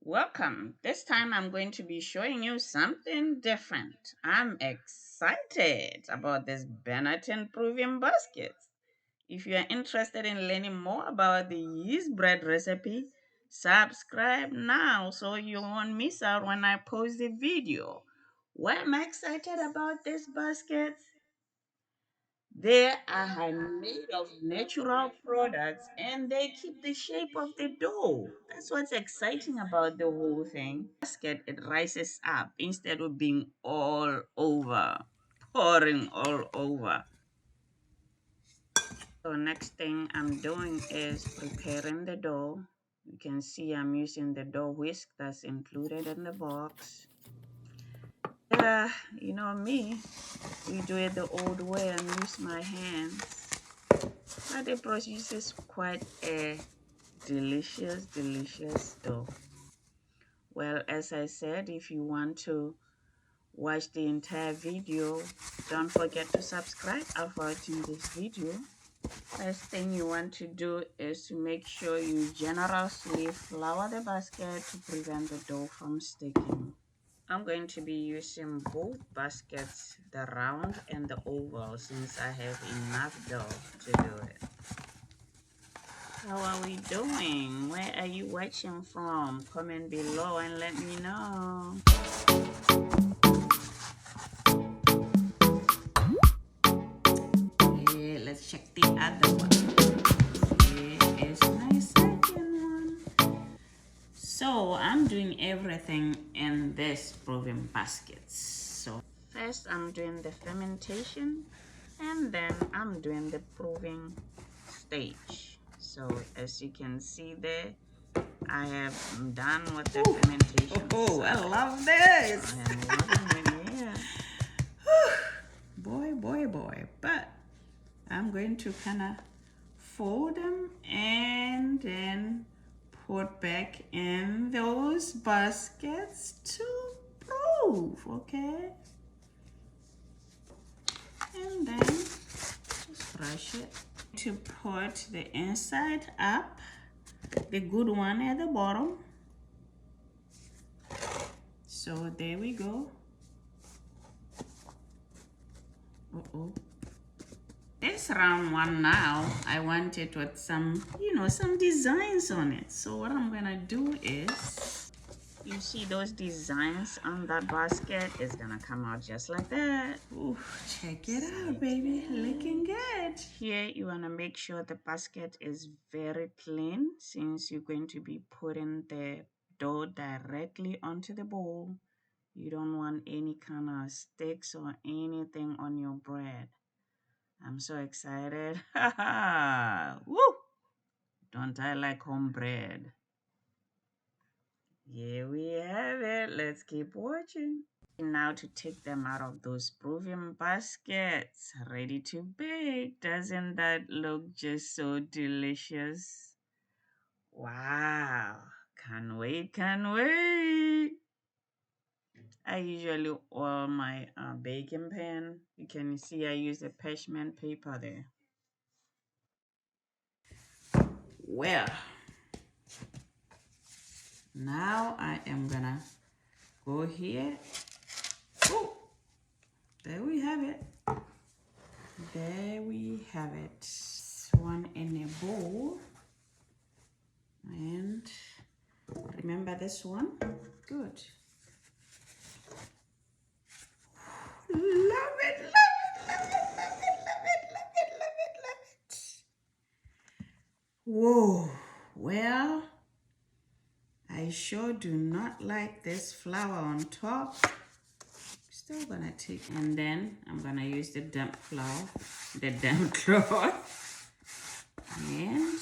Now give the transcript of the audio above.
Welcome. This time I'm going to be showing you something different. I'm excited about this Banneton proving baskets. If you are interested in learning more about the yeast bread recipe, subscribe now so you won't miss out when I post the video. Why am I excited about this basket? They are handmade of natural products and they keep the shape of the dough. That's what's exciting about the whole thing. Basket, it rises up instead of being all over, pouring all over. So next thing I'm doing is preparing the dough. You can see I'm using the dough whisk that's included in the box. Yeah, you know me, we do it the old way and use my hands. But the process is quite a delicious dough. Well, as I said, if you want to watch the entire video, don't forget to subscribe after watching this video. First thing you want to do is to make sure you generously flour the basket to prevent the dough from sticking. I'm going to be using both baskets, the round and the oval, since I have enough dough to do it. How are we doing? Where are you watching from? Comment below and let me know. Yeah, let's check the other one. Here is my second one. So I'm doing everything in this proving baskets. So first I'm doing the fermentation and then I'm doing the proving stage. So as you can see there, I have done with the fermentation. Oh, I love this. I am loving it, yeah. Boy. But I'm going to kind of fold them and then put back in those baskets to prove, okay? And then just brush it to put the inside up, the good one at the bottom. So there we go. This round one now, I want it with some, some designs on it. So what I'm gonna do is, you see those designs on that basket is gonna come out just like that. Ooh, check it out, baby, looking good. Here you wanna make sure the basket is very clean since you're going to be putting the dough directly onto the bowl. You don't want any kind of sticks or anything on your bread. I'm so excited. Woo! Don't I like home bread? Here we have it. Let's keep watching. Now to take them out of those proving baskets. Ready to bake. Doesn't that look just so delicious? Wow. Can't wait. I usually oil my baking pan. You can see I use a parchment paper there. Well, now I am gonna go here. Oh, there we have it. There we have it. One in a bowl. And remember this one? Good. Love it. Whoa, well, I sure do not like this flour on top. Still gonna take, and then I'm gonna use the damp flour, the damp cloth, and